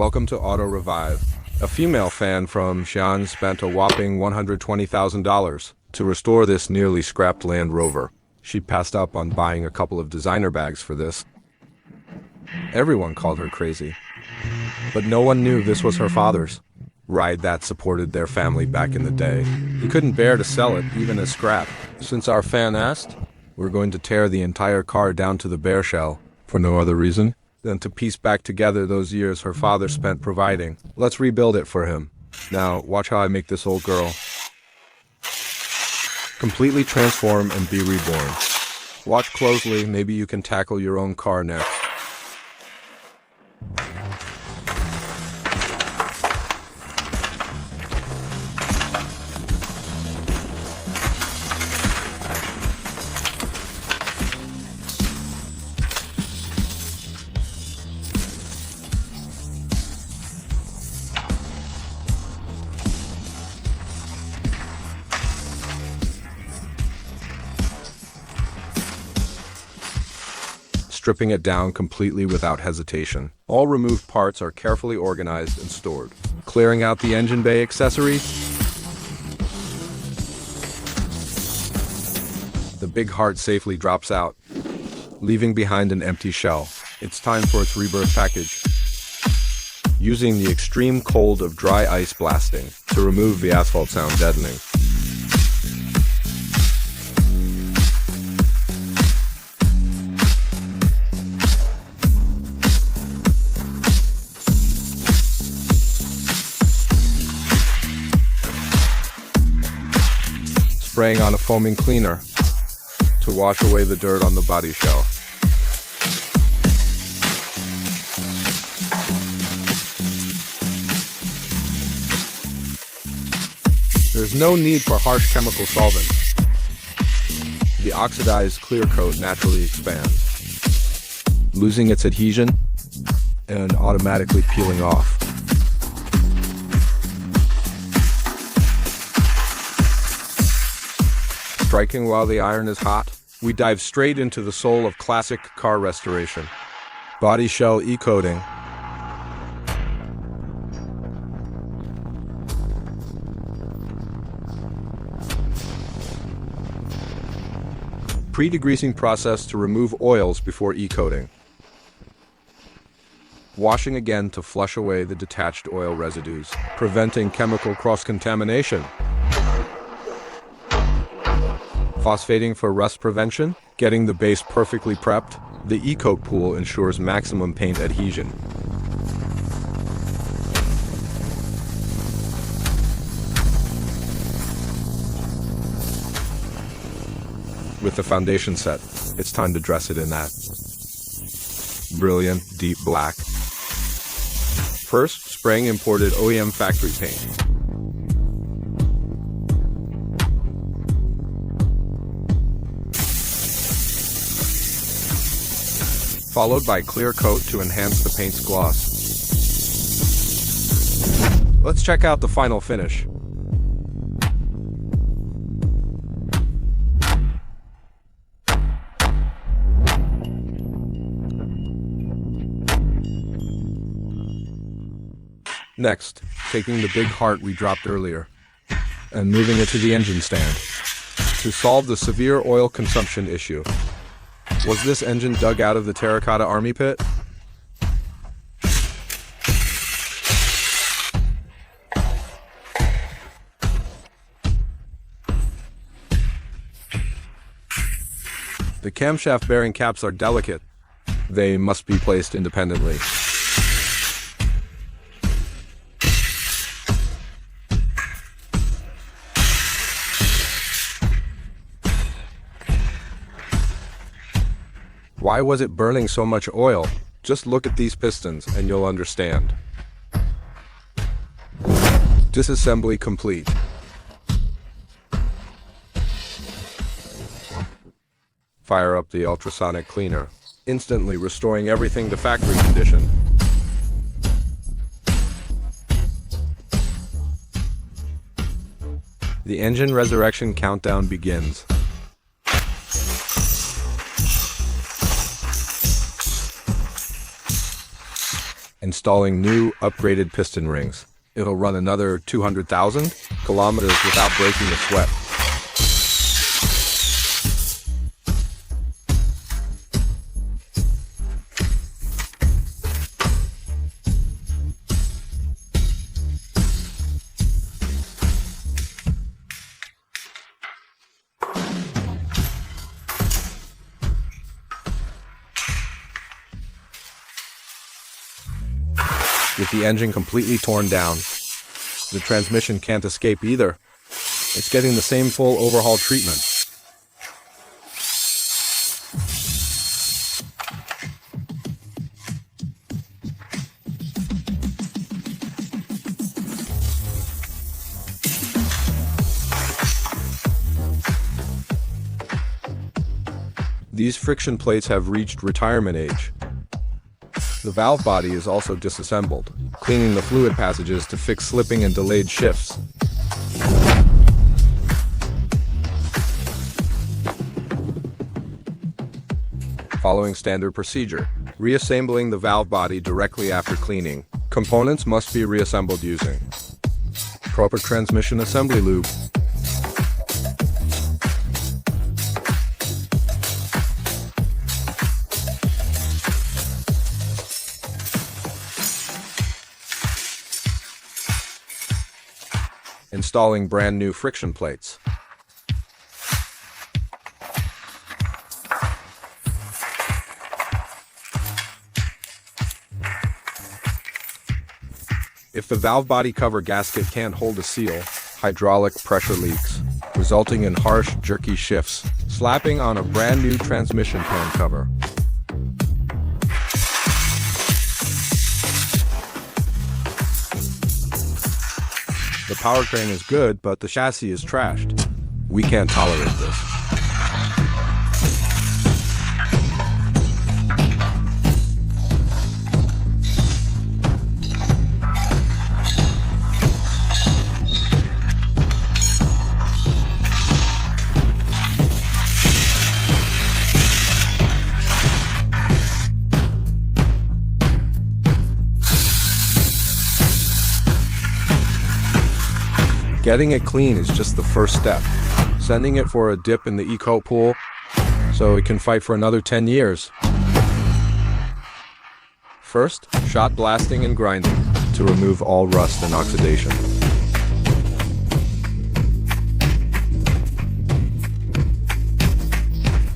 Welcome to AutoRevive. A female fan from Xi'an spent a whopping $120,000 to restore this nearly scrapped Land Rover. She passed up on buying a couple of designer bags for this. Everyone called her crazy, but no one knew this was her father's ride that supported their family back in the day. He couldn't bear to sell it, even as scrap. Since our fan asked, we're going to tear the entire car down to the bare shell, for no other reason than to piece back together those years her father spent providing. Let's rebuild it for him. Now, watch how I make this old girl completely transform and be reborn. Watch closely, maybe you can tackle your own car next. Stripping it down completely without hesitation. All removed parts are carefully organized and stored. Clearing out the engine bay accessories. The big heart safely drops out, leaving behind an empty shell. It's time for its rebirth package. Using the extreme cold of dry ice blasting to remove the asphalt sound deadening. Spraying on a foaming cleaner to wash away the dirt on the body shell. There's no need for harsh chemical solvents. The oxidized clear coat naturally expands, losing its adhesion and automatically peeling off. Striking while the iron is hot, we dive straight into the soul of classic car restoration. Body shell e-coating. Pre-degreasing process to remove oils before e-coating. Washing again to flush away the detached oil residues, preventing chemical cross-contamination. Phosphating for rust prevention, getting the base perfectly prepped. The e-coat pool ensures maximum paint adhesion. With the foundation set, it's time to dress it in that brilliant deep black. First, spraying imported OEM factory paint. Followed by clear coat to enhance the paint's gloss. Let's check out the final finish. Next, taking the big heart we dropped earlier and moving it to the engine stand to solve the severe oil consumption issue. Was this engine dug out of the terracotta army pit? The camshaft bearing caps are delicate. They must be placed independently. Why was it burning so much oil? Just look at these pistons and you'll understand. Disassembly complete. Fire up the ultrasonic cleaner, instantly restoring everything to factory condition. The engine resurrection countdown begins. Installing new, upgraded piston rings. It'll run another 200,000 kilometers without breaking a sweat. With the engine completely torn down, the transmission can't escape either. It's getting the same full overhaul treatment. These friction plates have reached retirement age. The valve body is also disassembled, cleaning the fluid passages to fix slipping and delayed shifts. Following standard procedure, reassembling the valve body directly after cleaning. Components must be reassembled using proper transmission assembly lube. Installing brand new friction plates. If the valve body cover gasket can't hold a seal, hydraulic pressure leaks, resulting in harsh, jerky shifts. Slapping on a brand new transmission pan cover. The powertrain is good, but the chassis is trashed. We can't tolerate this. Getting it clean is just the first step. Sending it for a dip in the eco pool so it can fight for another 10 years. First, shot blasting and grinding to remove all rust and oxidation.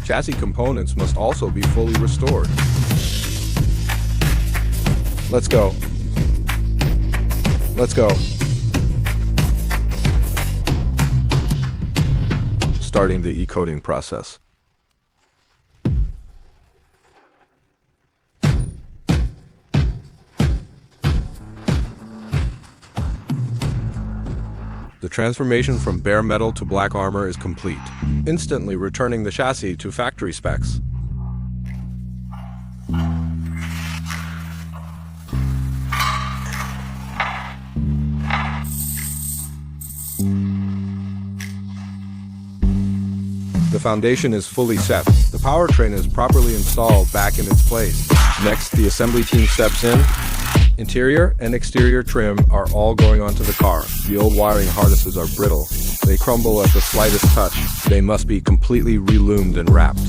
Chassis components must also be fully restored. Let's go. Let's go. Starting the e-coating process. The transformation from bare metal to black armor is complete, instantly returning the chassis to factory specs. The foundation is fully set. The powertrain is properly installed back in its place. Next, the assembly team steps in. Interior and exterior trim are all going onto the car. The old wiring harnesses are brittle. They crumble at the slightest touch. They must be completely reloomed and wrapped.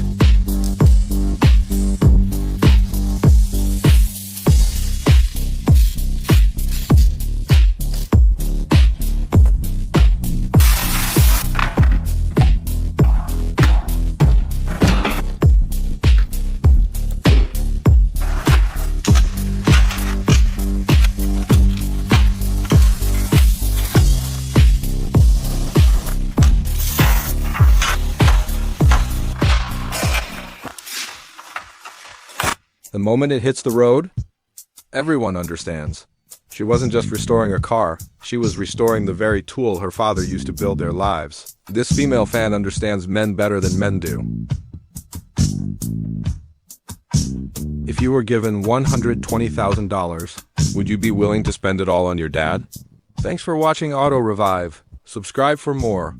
The moment it hits the road, everyone understands. She wasn't just restoring a car, she was restoring the very tool her father used to build their lives. This female fan understands men better than men do. If you were given $120,000, would you be willing to spend it all on your dad? Thanks for watching AutoRevive. Subscribe for more.